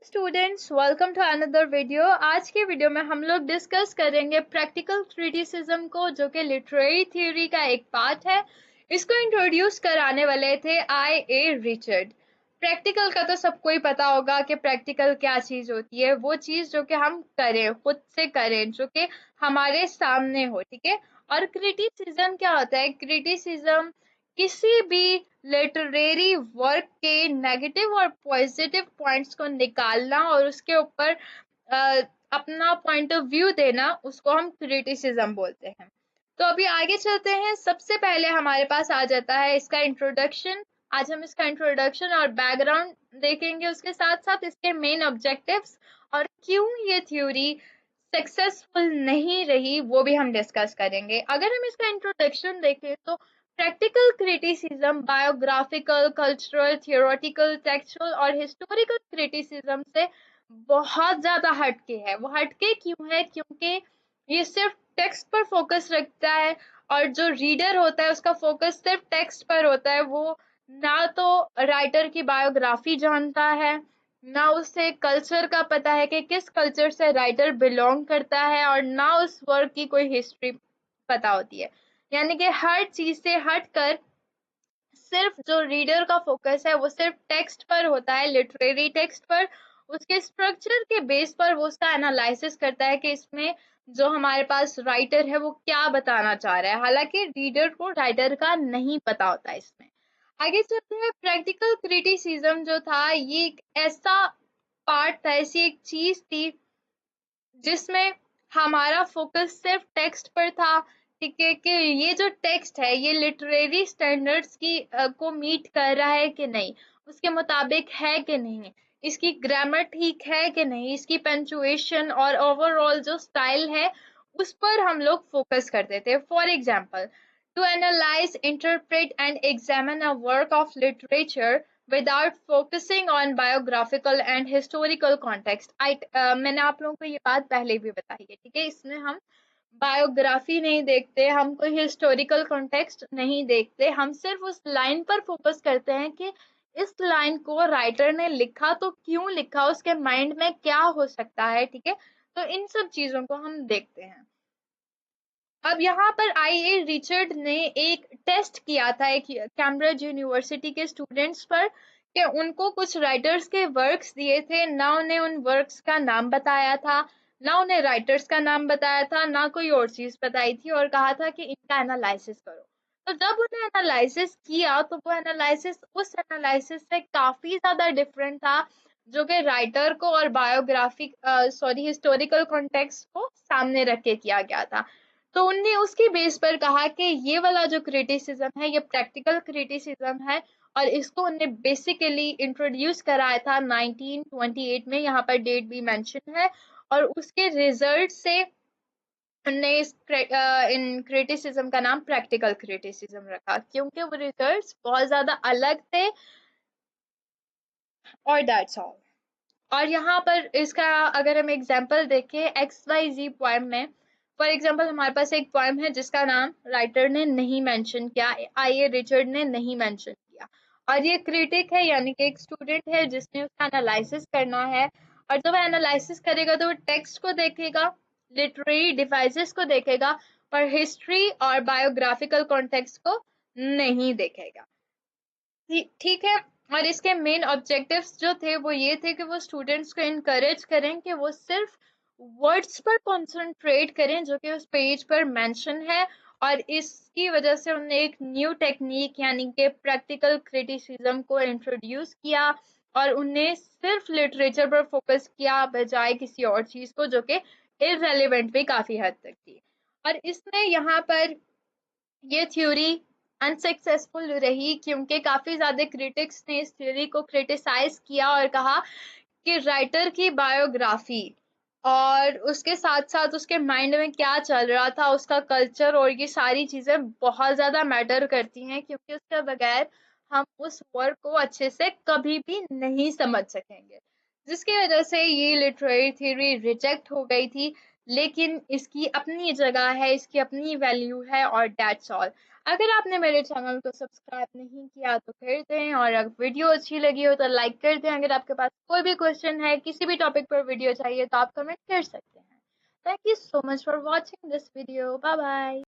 Students, welcome to another video. आज के video में हम लोग डिस्कस करेंगे प्रैक्टिकल क्रिटिसिज्म को, जो कि लिटरेरी थ्योरी का एक पार्ट है। इसको इंट्रोड्यूस कराने वाले थे I.A. रिचर्ड। प्रैक्टिकल का तो सबको ही पता होगा कि प्रैक्टिकल क्या चीज होती है। वो चीज जो कि हम करें, खुद से करें, जो कि हमारे सामने हो, ठीक है। और क्रिटिसिज्म क्या होता है? क्रिटिसिज्म किसी भी लिटरेरी वर्क के नेगेटिव और पॉजिटिव पॉइंट्स को निकालना और उसके ऊपर अपना पॉइंट ऑफ व्यू देना, उसको हम क्रिटिसिज्म बोलते हैं। तो अभी आगे चलते हैं। सबसे पहले हमारे पास आ जाता है इसका इंट्रोडक्शन। आज हम इसका इंट्रोडक्शन और बैकग्राउंड देखेंगे, उसके साथ साथ इसके मेन ऑब्जेक्टिव्स और क्यों ये थ्योरी सक्सेसफुल नहीं रही वो भी हम डिस्कस करेंगे। अगर हम इसका इंट्रोडक्शन देखें तो practical criticism biographical, cultural, theoretical, textual और हिस्टोरिकल क्रिटिसिज्म से बहुत ज्यादा हटके है। वो हटके क्यों है? क्योंकि ये सिर्फ टेक्स्ट पर फोकस रखता है और जो रीडर होता है उसका फोकस सिर्फ टेक्स्ट पर होता है। वो ना तो राइटर की बायोग्राफी जानता है, ना उसे कल्चर का पता है कि किस कल्चर से राइटर बिलोंग करता है, और ना उस वर्क की कोई हिस्ट्री पता होती है। यानी कि हर चीज से हटकर सिर्फ जो रीडर का फोकस है वो सिर्फ टेक्स्ट पर होता है, लिटरेरी टेक्स्ट पर। उसके स्ट्रक्चर के बेस पर वो उसका एनालिसिस करता है कि इसमें जो हमारे पास राइटर है वो क्या बताना चाह रहा है, हालांकि रीडर को राइटर का नहीं पता होता है इसमें। आगे चलते हैं। प्रैक्टिकल क्रिटिसिज्म जो था ये एक ऐसा पार्ट था, ऐसी एक चीज थी जिसमें हमारा फोकस सिर्फ टेक्स्ट पर था, ठीक है, कि ये जो टेक्स्ट है ये लिटरेरी स्टैंडर्ड्स की को मीट कर रहा है कि नहीं, उसके मुताबिक है कि नहीं, इसकी ग्रामर ठीक है कि नहीं, इसकी पंचुएशन और ओवरऑल जो स्टाइल है उस पर हम लोग फोकस करते थे। For example, to analyse, interpret and examine a work of literature without focusing on biographical and historical context। मैंने आप लोगों को ये बात पहले भी बताई है, ठीक है। इसमें हम बायोग्राफी नहीं देखते, हम कोई हिस्टोरिकल कॉन्टेक्स्ट नहीं देखते, हम सिर्फ उस लाइन पर फोकस करते हैं कि इस लाइन को राइटर ने लिखा तो क्यों लिखा, उसके माइंड में क्या हो सकता है, ठीक है। तो इन सब चीजों को हम देखते हैं। अब यहाँ पर I.A. रिचर्ड ने एक टेस्ट किया था एक कैम्ब्रिज यूनिवर्सिटी के स्टूडेंट्स पर, कि उनको कुछ राइटर्स के वर्क्स दिए थे, ना उन्हें उन वर्क्स का नाम बताया था, ना उन्हें राइटर्स का नाम बताया था, ना कोई और चीज बताई थी, और कहा था कि इनका एनालिसिस करो। तो जब उन्हें एनालिसिस किया तो वो एनालिसिस उस एनालिसिस से काफी ज्यादा डिफरेंट था, जो कि राइटर को और बायोग्राफिक हिस्टोरिकल कॉन्टेक्स्ट को सामने रख के किया गया था। तो उनने उसकी बेस पर कहा कि ये वाला जो क्रिटिसिज्म है ये प्रैक्टिकल क्रिटिसिज्म है, और इसको उनने बेसिकली इंट्रोड्यूस कराया था 1928 में। यहाँ पर डेट भी मेंशन है। और उसके रिजल्ट से उनने इन क्रिटिसिज्म का नाम प्रैक्टिकल क्रिटिसिज्म रखा, क्योंकि वो रिजल्ट्स बहुत ज्यादा अलग थे। और दैट्स ऑल। और यहाँ पर इसका अगर हम एग्जाम्पल देखें XYZ पोएम में, फॉर एग्जाम्पल हमारे पास एक पोएम है जिसका नाम राइटर ने नहीं मेंशन किया, I.A. रिचर्ड ने नहीं मेंशन किया, और ये क्रिटिक है, यानी कि एक स्टूडेंट है जिसने उसका एनालिसिस करना है। और जब वो एनालिसिस करेगा तो वो टेक्स्ट को देखेगा, लिटरेरी डिवाइसेस को देखेगा, पर हिस्ट्री और बायोग्राफिकल कॉन्टेक्स्ट को नहीं देखेगा। ठीक है। और इसके मेन ऑब्जेक्टिव्स जो थे वो ये थे कि वो स्टूडेंट्स को इनकरेज करें कि वो सिर्फ वर्ड्स पर कंसंट्रेट करें जो कि उस पेज पर मेंशन है, और इसकी वजह से उन्होंने एक न्यू टेक्निक यानी कि प्रैक्टिकल क्रिटिसिज्म को इंट्रोड्यूस किया, और उन्हें सिर्फ लिटरेचर पर फोकस किया बजाय किसी और चीज को, जो कि इररेलेवेंट भी काफी हद तक थी। और इसने यहाँ पर ये थ्योरी अनसक्सेसफुल रही, क्योंकि काफी ज्यादा क्रिटिक्स ने इस थ्योरी को क्रिटिसाइज किया और कहा कि राइटर की बायोग्राफी और उसके साथ साथ उसके माइंड में क्या चल रहा था, उसका कल्चर और ये सारी चीजें बहुत ज्यादा मैटर करती हैं, क्योंकि उसके बगैर हम उस वर्क को अच्छे से कभी भी नहीं समझ सकेंगे, जिसकी वजह से ये लिटरेरी थ्योरी रिजेक्ट हो गई थी। लेकिन इसकी अपनी जगह है, इसकी अपनी वैल्यू है और दैट्स ऑल। अगर आपने मेरे चैनल को सब्सक्राइब नहीं किया तो कर दें, और अगर वीडियो अच्छी लगी हो तो लाइक कर दें। अगर आपके पास कोई भी क्वेश्चन है, किसी भी टॉपिक पर वीडियो चाहिए तो आप कमेंट कर सकते हैं। Thank you so much for watching this video. Bye bye.